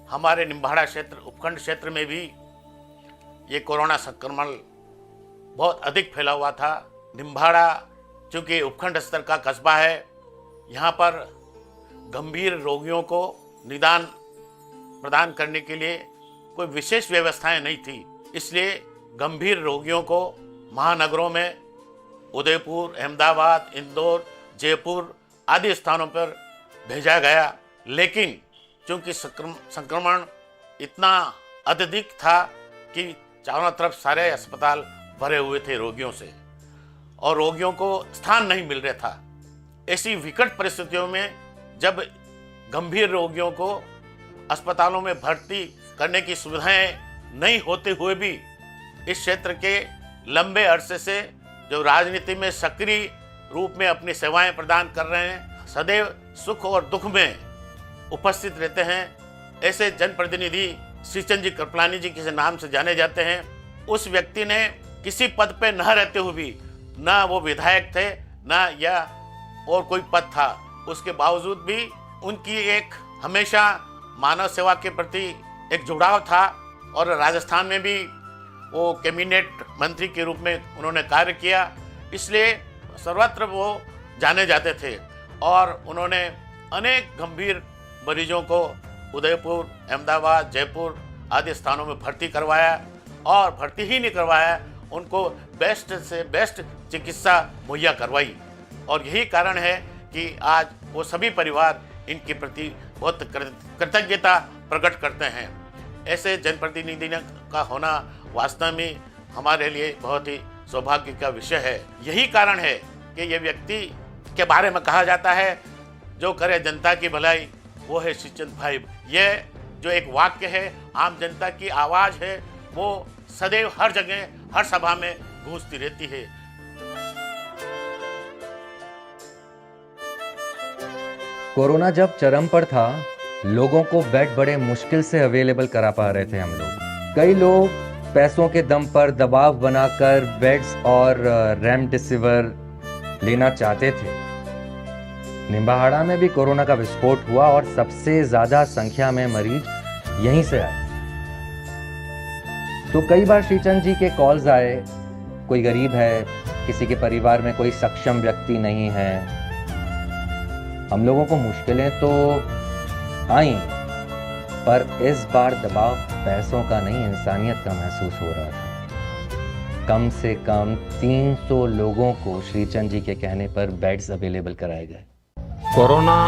हमारे निम्बाड़ा क्षेत्र उपखंड क्षेत्र में भी ये कोरोना संक्रमण बहुत अधिक फैला हुआ था। निम्बाड़ा चूँकि उपखंड स्तर का कस्बा है, यहाँ पर गंभीर रोगियों को निदान प्रदान करने के लिए कोई विशेष व्यवस्थाएं नहीं थी, इसलिए गंभीर रोगियों को महानगरों में उदयपुर, अहमदाबाद, इंदौर, जयपुर आदि स्थानों पर भेजा गया। लेकिन चूँकि संक्रमण इतना अत्यधिक था कि चारों तरफ सारे अस्पताल भरे हुए थे रोगियों से और रोगियों को स्थान नहीं मिल रहा था। ऐसी विकट परिस्थितियों में जब गंभीर रोगियों को अस्पतालों में भर्ती करने की सुविधाएं नहीं होते हुए भी इस क्षेत्र के लंबे अरसे से जो राजनीति में सक्रिय रूप में अपनी सेवाएं प्रदान कर रहे हैं, सदैव सुख और दुख में उपस्थित रहते हैं, ऐसे जनप्रतिनिधि श्रीचंद जी कृपलानी जी के नाम से जाने जाते हैं। उस व्यक्ति ने किसी पद पे न रहते हुए भी, ना वो विधायक थे ना या और कोई पद था, उसके बावजूद भी उनकी एक हमेशा मानव सेवा के प्रति एक जुड़ाव था और राजस्थान में भी वो कैबिनेट मंत्री के रूप में उन्होंने कार्य किया, इसलिए सर्वत्र वो जाने जाते थे और उन्होंने अनेक गंभीर मरीजों को उदयपुर, अहमदाबाद, जयपुर आदि स्थानों में भर्ती करवाया और भर्ती ही नहीं करवाया, उनको बेस्ट से बेस्ट चिकित्सा मुहैया करवाई। और यही कारण है कि आज वो सभी परिवार इनके प्रति बहुत कृतज्ञता प्रकट करते हैं। ऐसे जनप्रतिनिधि का होना वास्तव में हमारे लिए बहुत ही सौभाग्य का विषय है। यही कारण है कि ये व्यक्ति के बारे में कहा जाता है, जो करे जनता की भलाई वो है श्रीचंद भाई। ये जो एक वाक्य है, आम जनता की आवाज़ है, वो सदैव हर जगह हर सभा में गूंजती रहती है। कोरोना जब चरम पर था, लोगों को बेड बड़े मुश्किल से अवेलेबल करा पा रहे थे हम लोग। कई लोग पैसों के दम पर दबाव बनाकर बेड्स और रेमडेसिविर लेना चाहते थे। निम्बाड़ा में भी कोरोना का विस्फोट हुआ और सबसे ज्यादा संख्या में मरीज यहीं से आए। तो कई बार श्रीचंद जी के कॉल्स आए, कोई गरीब है, किसी के परिवार में कोई सक्षम व्यक्ति नहीं है। हम लोगों को मुश्किलें तो आई, पर इस बार दबाव पैसों का नहीं, इंसानियत का महसूस हो रहा था। कम से कम 300 लोगों को श्रीचंद जी के कहने पर बेड्स अवेलेबल कराए गए। कोरोना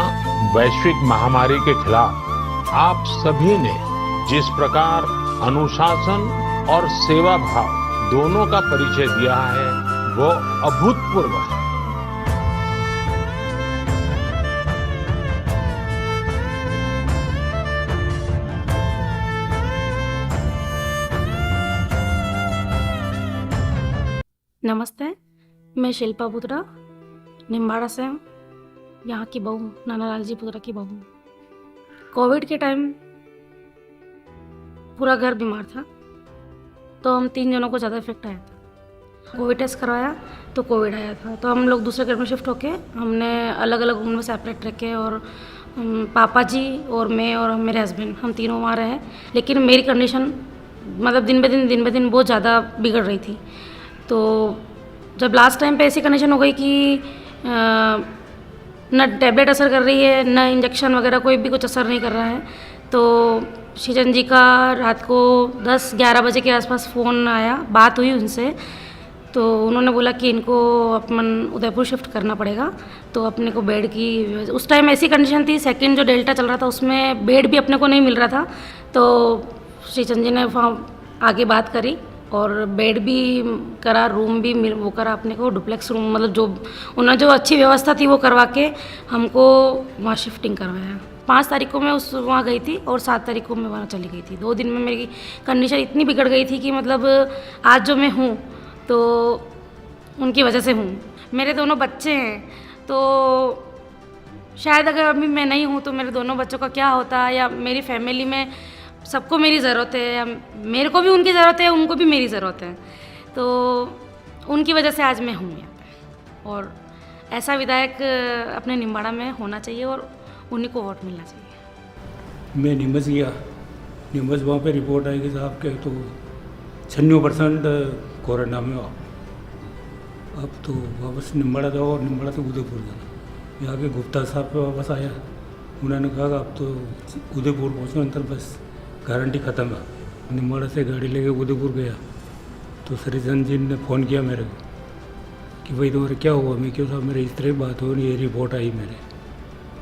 वैश्विक महामारी के खिलाफ आप सभी ने जिस प्रकार अनुशासन और सेवा भाव दोनों का परिचय दिया है, वो अभूतपूर्व है। नमस्ते, मैं शिल्पा पुत्रा निम्बाड़ा से हूँ, यहाँ की बहू, नानालाल जी पुत्रा की बहू। कोविड के टाइम पूरा घर बीमार था, तो हम 3 जनों को ज़्यादा इफेक्ट आया था। कोविड टेस्ट करवाया तो कोविड आया था, तो हम लोग दूसरे घर में शिफ्ट होके हमने अलग अलग रूम में सेपरेट रखे और पापा जी और मैं और मेरे हस्बैंड, हम तीनों वहाँ रहे। लेकिन मेरी कंडीशन मतलब दिन ब दिन बहुत ज़्यादा बिगड़ रही थी। तो जब लास्ट टाइम पे ऐसी कंडीशन हो गई कि न टैबलेट असर कर रही है, न इंजेक्शन वगैरह कोई भी कुछ असर नहीं कर रहा है, तो श्रीचंद जी का रात को 10-11 बजे के आसपास फ़ोन आया, बात हुई उनसे। तो उन्होंने बोला कि इनको अपन उदयपुर शिफ्ट करना पड़ेगा, तो अपने को बेड की, उस टाइम ऐसी कंडीशन थी, सेकंड जो डेल्टा चल रहा था उसमें बेड भी अपने को नहीं मिल रहा था। तो श्रीचंद जी ने वहाँ आगे बात करी और बेड भी करा, रूम भी वो करा अपने को, डुप्लेक्स रूम, मतलब जो उन्होंने जो अच्छी व्यवस्था थी वो करवा के हमको वहाँ शिफ्टिंग करवाया। 5 तारीख को मैं वहाँ गई थी और 7 तारीख को मैं वहाँ चली गई थी। 2 दिन में मेरी कंडीशन इतनी बिगड़ गई थी कि मतलब आज जो मैं हूँ तो उनकी वजह से हूँ। मेरे दोनों बच्चे हैं, तो शायद अगर अभी मैं नहीं हूँ तो मेरे दोनों बच्चों का क्या होता, या मेरी फैमिली में सबको मेरी ज़रूरत है, या मेरे को भी उनकी ज़रूरत है, उनको भी मेरी ज़रूरत है। तो उनकी वजह से आज मैं हूँ यहाँ पे, और ऐसा विधायक अपने निम्बाड़ा में होना चाहिए और उन्हीं को वोट मिलना चाहिए। मैं निम्बसिया नहीं बस वहाँ पे रिपोर्ट आई कि साहब के तो 96% कोरोना में हो। अब तो वापस निम्बाड़ा जाओ और निम्बाड़ा से उदयपुर जाना। यहाँ के गुप्ता साहब पे वापस आया, उन्होंने कहा कि अब तो उदयपुर पहुँचो अंतर बस गारंटी ख़त्म है। निम्बाड़ा से गाड़ी लेके उदयपुर गया तो सरिजन जी ने फ़ोन किया मेरे को कि भाई तुम्हारे क्या हुआ। मैं क्यों साहब मेरी इस तरह बात हो, ये रिपोर्ट आई मेरे,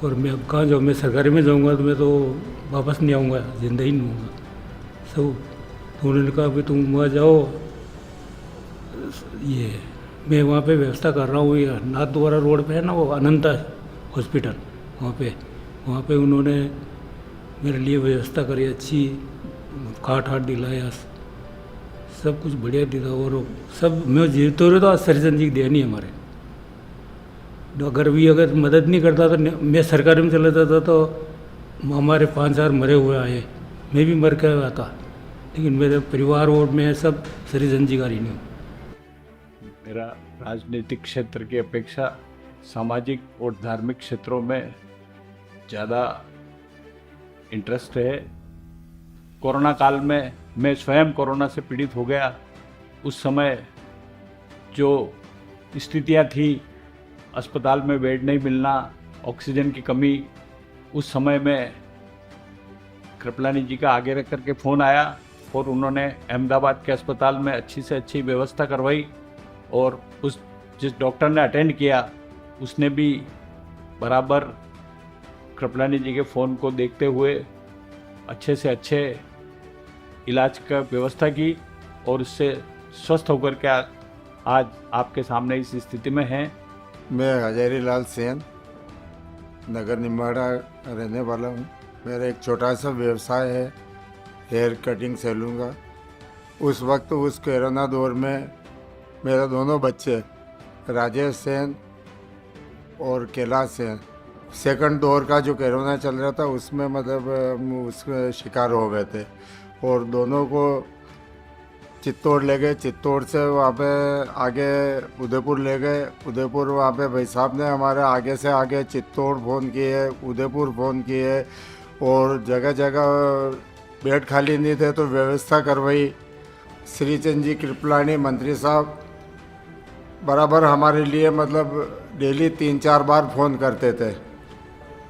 और मैं अब कहाँ जाऊँ, मैं सरकारी में जाऊँगा तो मैं तो वापस नहीं आऊँगा, जिंदा ही नहीं हूँगा सब। तो उन्होंने कहा कि तुम वहाँ जाओ, ये मैं वहाँ पे व्यवस्था कर रहा हूँ, ये नाथ द्वारा रोड पे है ना वो अनंता हॉस्पिटल, वहाँ पे उन्होंने मेरे लिए व्यवस्था करी, अच्छी खाट हाट दिलाया, सब कुछ बढ़िया दिला। और सब मैं जीते रहे तो आज सर्जन जी देनी हमारे, अगर मदद नहीं करता तो मैं सरकारी में चला जाता तो हमारे 5-4 मरे हुए आए, मैं भी मर के आया था, लेकिन मेरे परिवार और मैं सब सरिजन जी का ऋणी हूँ। मेरा राजनीतिक क्षेत्र की अपेक्षा सामाजिक और धार्मिक क्षेत्रों में ज़्यादा इंटरेस्ट है। कोरोना काल में मैं स्वयं कोरोना से पीड़ित हो गया। उस समय जो स्थितियाँ थी, अस्पताल में बेड नहीं मिलना, ऑक्सीजन की कमी, उस समय में कृपलानी जी का आगे रख करके फ़ोन आया और उन्होंने अहमदाबाद के अस्पताल में अच्छी से अच्छी व्यवस्था करवाई। और उस जिस डॉक्टर ने अटेंड किया उसने भी बराबर कृपलानी जी के फ़ोन को देखते हुए अच्छे से अच्छे इलाज का व्यवस्था की और उससे स्वस्थ होकर के आज आपके सामने इस स्थिति में हैं। मैं हजारी लाल सेन नगर निम्बाड़ा रहने वाला हूँ। मेरा एक छोटा सा व्यवसाय है हेयर कटिंग सैलून का। उस वक्त उस कोरोना दौर में मेरा दोनों बच्चे राजेश सेन और कैलाश सेन सेकंड दौर का जो कोरोना चल रहा था उसमें मतलब उसके शिकार हो गए थे और दोनों को चित्तौड़ ले गए। चित्तौड़ से वहाँ पे आगे उदयपुर ले गए। उदयपुर वहाँ पे भाई साहब ने हमारे आगे से आगे चित्तौड़ फ़ोन किए, उदयपुर फ़ोन किए और जगह जगह बेड खाली नहीं थे तो व्यवस्था करवाई। श्री चंद जी कृपलानी मंत्री साहब बराबर हमारे लिए मतलब डेली 3-4 बार फ़ोन करते थे।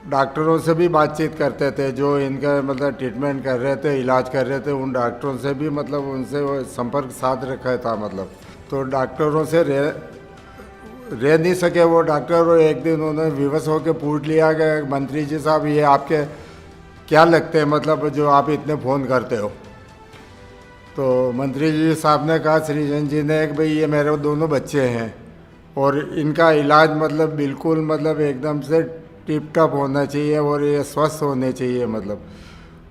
डॉक्टरों से भी बातचीत करते थे जो इनका मतलब ट्रीटमेंट कर रहे थे, इलाज कर रहे थे, उन डॉक्टरों से भी मतलब उनसे वो संपर्क साध रखा था मतलब। तो डॉक्टरों से रह नहीं सके वो डॉक्टर, और एक दिन उन्होंने विवश होकर पूछ लिया कि मंत्री जी साहब ये आपके क्या लगते हैं मतलब जो आप इतने फ़ोन करते हो। तो मंत्री जी साहब ने कहा श्रीजन जी ने कि भाई ये मेरे दोनों बच्चे हैं और इनका इलाज मतलब बिल्कुल मतलब एकदम से टिप टॉप होना चाहिए और ये स्वस्थ होने चाहिए मतलब।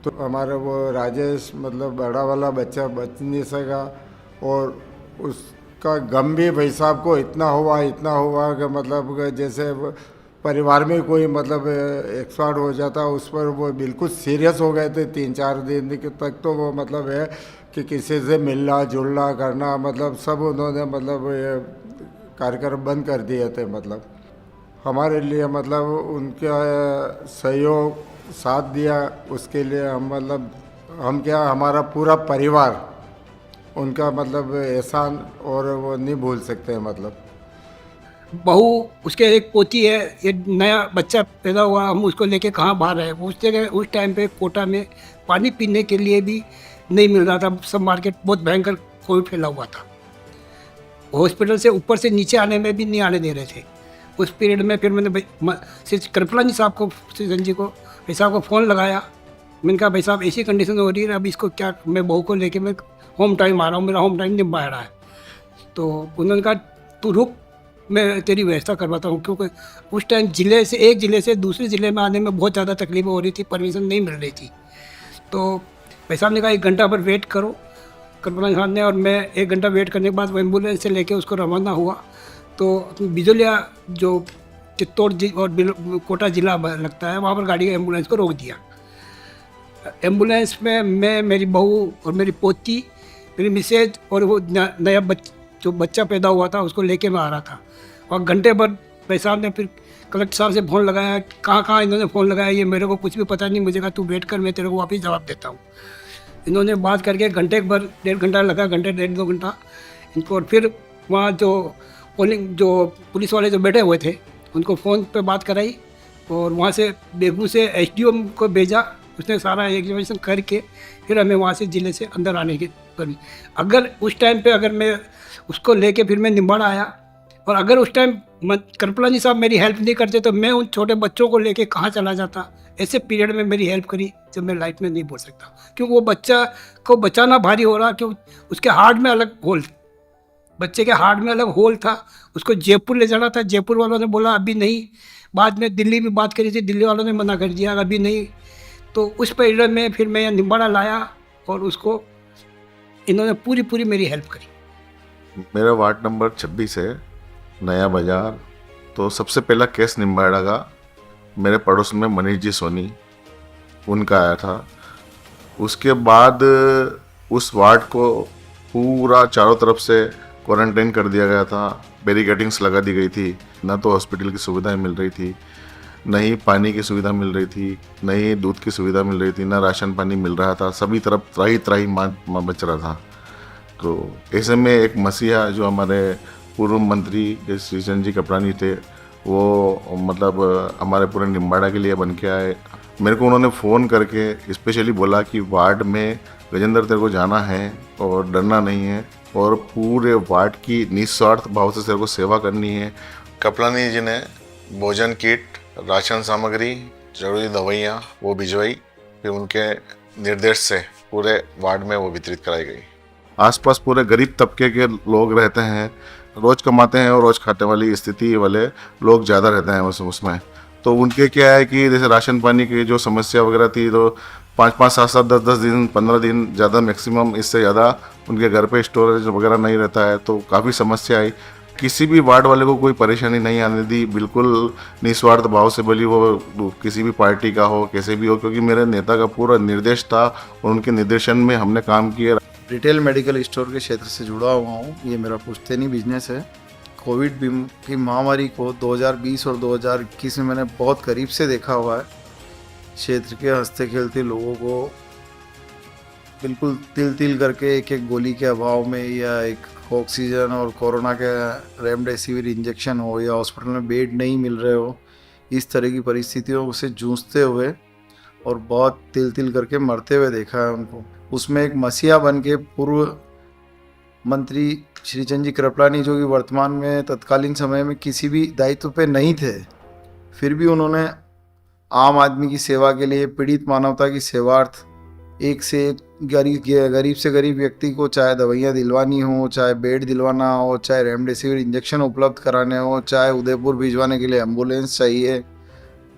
तो हमारा वो राजेश मतलब बड़ा वाला बच्चा बच नहीं सका और उसका गम भी भाई साहब को इतना हुआ कि मतलब जैसे परिवार में कोई मतलब एक्सपायर हो जाता उस पर वो बिल्कुल सीरियस हो गए थे। 3-4 दिन तक तो वो मतलब है कि किसी से मिलना जुलना करना मतलब सब उन्होंने मतलब ये कार्यक्रम बंद कर दिए थे। मतलब हमारे लिए मतलब उनका सहयोग साथ दिया, उसके लिए हम मतलब हम क्या हमारा पूरा परिवार उनका मतलब एहसान और वो नहीं भूल सकते। मतलब बहू उसके एक पोती है, ये नया बच्चा पैदा हुआ, हम उसको लेके कहाँ बाहर आए। उस जगह उस टाइम पे कोटा में पानी पीने के लिए भी नहीं मिल रहा था। सब मार्केट बहुत भयंकर कोविड फैला हुआ था। हॉस्पिटल से ऊपर से नीचे आने में भी नहीं आने दे रहे थे। उस पीरियड में फिर मैंने कृपलानी साहब को श्रीजन जी को भाई साहब को फ़ोन लगाया। मैंने कहा भाई साहब ऐसी कंडीशन हो रही है, अब इसको क्या, मैं बहू को लेके मैं होम टाइम आ रहा हूँ, मेरा होम टाइम नहीं आ रहा है। तो उन्होंने कहा तू रुक, मैं तेरी व्यवस्था करवाता हूँ, क्योंकि उस टाइम एक ज़िले से दूसरे ज़िले में आने में बहुत ज़्यादा तकलीफ हो रही थी, परमिशन नहीं मिल रही थी। तो भाई साहब ने कहा 1 घंटा पर वेट करो कृपलानी साहब ने, और मैं 1 घंटा वेट करने के बाद वो एम्बुलेंस से लेके उसको रवाना हुआ। तो बिजोलिया जो चित्तौड़ और कोटा ज़िला लगता है वहाँ पर गाड़ी एम्बुलेंस को रोक दिया। एम्बुलेंस में मैं, मेरी बहू और मेरी पोती, मेरी मिसेज और वो नया जो बच्चा पैदा हुआ था उसको लेके मैं आ रहा था। और घंटे भर भाई साहब ने फिर कलेक्टर साहब से फ़ोन लगाया, कहाँ इन्होंने फ़ोन लगाया, ये मेरे को कुछ भी पता नहीं। मुझे कहा तू वेट कर, मैं तेरे को वापस जवाब देता हूँ। इन्होंने बात करके घंटे भर 1.5 घंटा लगा, घंटे 1.5-2 घंटा इनको। और फिर वहाँ जो पुलिस वाले जो बैठे हुए थे उनको फ़ोन पे बात कराई और वहाँ से बेगू से एसडीएम को भेजा। उसने सारा एग्जामिनेशन करके फिर हमें वहाँ से ज़िले से अंदर आने की करी। अगर उस टाइम पे अगर मैं उसको लेके फिर मैं निम्बाड़ा आया और अगर उस टाइम कृपलानी साहब मेरी हेल्प नहीं करते तो मैं उन छोटे बच्चों को लेके कहाँ चला जाता। ऐसे पीरियड में मेरी हेल्प करी जब मैं लाइफ में नहीं बोल सकता, क्योंकि वो बच्चा को बचाना भारी हो रहा, क्यों उसके हार्ट में अलग होल, बच्चे के हार्ट में अलग होल था। उसको जयपुर ले जाना था, जयपुर वालों ने बोला अभी नहीं। बाद में दिल्ली भी बात करी थी, दिल्ली वालों ने मना कर दिया अभी नहीं। तो उस पीरियड में फिर मैं निम्बाड़ा लाया और उसको इन्होंने पूरी मेरी हेल्प करी। मेरा वार्ड नंबर 26 है, नया बाजार। तो सबसे पहला केस निम्बाड़ा का मेरे पड़ोस में मनीष जी सोनी उनका आया था। उसके बाद उस वार्ड को पूरा चारों तरफ से क्वारंटाइन कर दिया गया था, बैरिकेडिंग्स लगा दी गई थी। ना तो हॉस्पिटल की सुविधाएं मिल रही थी, न ही पानी की सुविधा मिल रही थी, न ही दूध की सुविधा मिल रही थी, न राशन पानी मिल रहा था। सभी तरफ त्राही बच रहा था। तो ऐसे में एक मसीहा जो हमारे पूर्व मंत्री श्रीचंद जी कृपलानी थे, वो मतलब हमारे पूरे निम्बाड़ा के लिए बन के आए। मेरे को उन्होंने फ़ोन करके स्पेशली बोला कि वार्ड में गजेंद्र तेरे को जाना है और डरना नहीं है और पूरे वार्ड की निस्वार्थ भाव से तेरे को सेवा करनी है। कृपलानी जी ने भोजन किट, राशन सामग्री, जरूरी दवाइयाँ वो भिजवाई। फिर उनके निर्देश से पूरे वार्ड में वो वितरित कराई गई। आसपास पूरे गरीब तबके के लोग रहते हैं, रोज़ कमाते हैं और रोज़ खाने वाली स्थिति वाले लोग ज़्यादा रहते हैं उसमें। तो उनके क्या है कि जैसे राशन पानी की जो समस्या वगैरह थी, तो 5-5, 7-7, 10-10 दिन, 15 दिन ज़्यादा मैक्सिमम, इससे ज़्यादा उनके घर पे स्टोरेज वगैरह नहीं रहता है। तो काफ़ी समस्या आई। किसी भी वार्ड वाले को कोई परेशानी नहीं आने दी, बिल्कुल निस्वार्थ भाव से, बोली वो किसी भी पार्टी का हो, कैसे भी हो, क्योंकि मेरे नेता का पूरा निर्देश था और उनके निर्देशन में हमने काम किया। रिटेल मेडिकल स्टोर के क्षेत्र से जुड़ा हुआ हूँ। ये मेरा पुश्तैनी बिजनेस है। कोविड की महामारी को 2020 और 2021 में मैंने बहुत करीब से देखा हुआ है। क्षेत्र के हंसते खेलते लोगों को बिल्कुल तिल करके एक गोली के अभाव में, या एक ऑक्सीजन और कोरोना के रेमडेसिविर इंजेक्शन हो, या हॉस्पिटल में बेड नहीं मिल रहे हो, इस तरह की परिस्थितियों से जूझते हुए और बहुत तिल करके मरते हुए देखा है उनको। उसमें एक मसीहा बन के पूर्व मंत्री श्रीचंद जी कृपलानी, जो कि वर्तमान में तत्कालीन समय में किसी भी दायित्व पे नहीं थे, फिर भी उन्होंने आम आदमी की सेवा के लिए, पीड़ित मानवता की सेवार्थ एक से एक गरीब से गरीब व्यक्ति को चाहे दवाइयाँ दिलवानी हो, चाहे बेड दिलवाना हो, चाहे रेमडेसिविर इंजेक्शन उपलब्ध कराने हो, चाहे उदयपुर भिजवाने के लिए एम्बुलेंस चाहिए,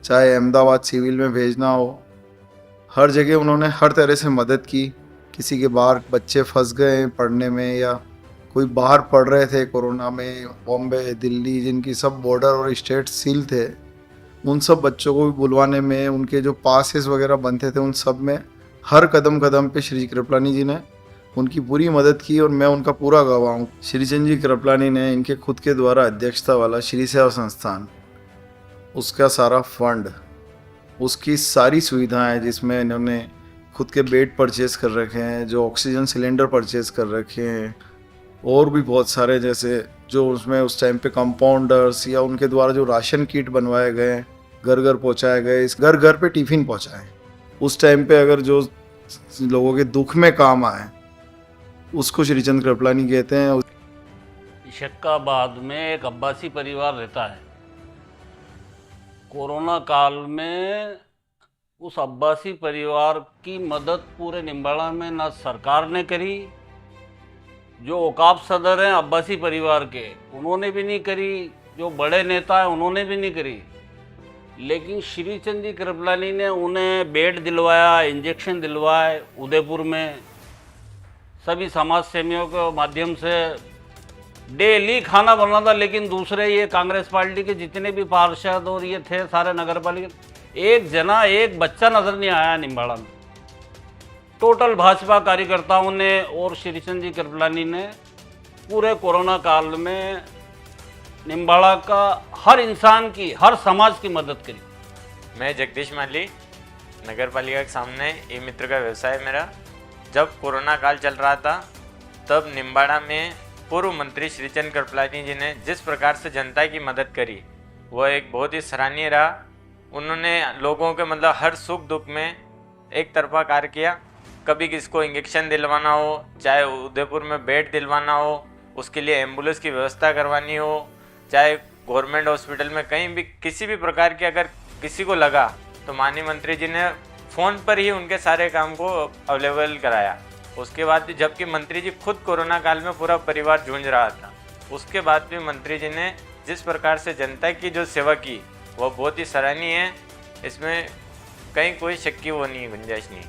चाहे अहमदाबाद सिविल में भेजना हो, हर जगह उन्होंने हर तरह से मदद की। किसी के बाहर बच्चे फंस गए पढ़ने में, या कोई बाहर पढ़ रहे थे कोरोना में, बॉम्बे, दिल्ली, जिनकी सब बॉर्डर और स्टेट सील थे, उन सब बच्चों को भी बुलवाने में, उनके जो पासेस वगैरह बनते थे, उन सब में हर कदम पे श्री कृपलानी जी ने उनकी पूरी मदद की और मैं उनका पूरा गवाह हूँ। श्रीचंद जी कृपलानी ने इनके खुद के द्वारा अध्यक्षता वाला श्री सेवा संस्थान, उसका सारा फंड, उसकी सारी सुविधाएं, जिसमें इन्होंने खुद के बेड परचेज कर रखे हैं, जो ऑक्सीजन सिलेंडर परचेज कर रखे हैं, और भी बहुत सारे, जैसे जो उसमें उस टाइम पे कंपाउंडर्स या उनके द्वारा जो राशन किट बनवाए गए, घर पहुंचाए गए, इस घर पे टिफ़िन पहुंचाए। उस टाइम पे अगर जो लोगों के दुख में काम आए, उसको श्रीचंद कृपलानी कहते हैं। शक्काबाद में एक अब्बासी परिवार रहता है। कोरोना काल में उस अब्बासी परिवार की मदद पूरे निम्बाड़ा में ना सरकार ने करी, जो औकाफ सदर हैं अब्बासी परिवार के, उन्होंने भी नहीं करी, जो बड़े नेता हैं उन्होंने भी नहीं करी, लेकिन श्रीचंद जी कृपलानी ने उन्हें बेड दिलवाया, इंजेक्शन दिलवाए। उदयपुर में सभी समाज सेवियों के माध्यम से डेली खाना बना था, लेकिन दूसरे ये कांग्रेस पार्टी के जितने भी पार्षद और ये थे सारे नगर पालिका, एक बच्चा नजर नहीं आया निम्बाड़ा में। टोटल भाजपा कार्यकर्ताओं ने और श्रीचंद जी कृपलानी ने पूरे कोरोना काल में निम्बाड़ा का हर इंसान की, हर समाज की मदद करी। मैं जगदीश माली, नगर पालिका के सामने ई मित्र का व्यवसाय है मेरा। जब कोरोना काल चल रहा था तब निम्बाड़ा में पूर्व मंत्री श्रीचंद कृपलानी जी ने जिस प्रकार से जनता की मदद करी वह एक बहुत ही सराहनीय रहा। उन्होंने लोगों के मतलब हर सुख दुख में एक तरफा कार्य किया। कभी किसको इंजेक्शन दिलवाना हो, चाहे उदयपुर में बेड दिलवाना हो, उसके लिए एम्बुलेंस की व्यवस्था करवानी हो, चाहे गवर्नमेंट हॉस्पिटल में कहीं भी किसी भी प्रकार की अगर किसी को लगा तो माननीय मंत्री जी ने फ़ोन पर ही उनके सारे काम को अवेलेबल कराया। उसके बाद भी जबकि मंत्री जी खुद कोरोना काल में पूरा परिवार जूझ रहा था, उसके बाद भी मंत्री जी ने जिस प्रकार से जनता की जो सेवा की वह बहुत ही सराहनीय है। इसमें कहीं कोई शक की वो नहीं, गुंजाइश नहीं।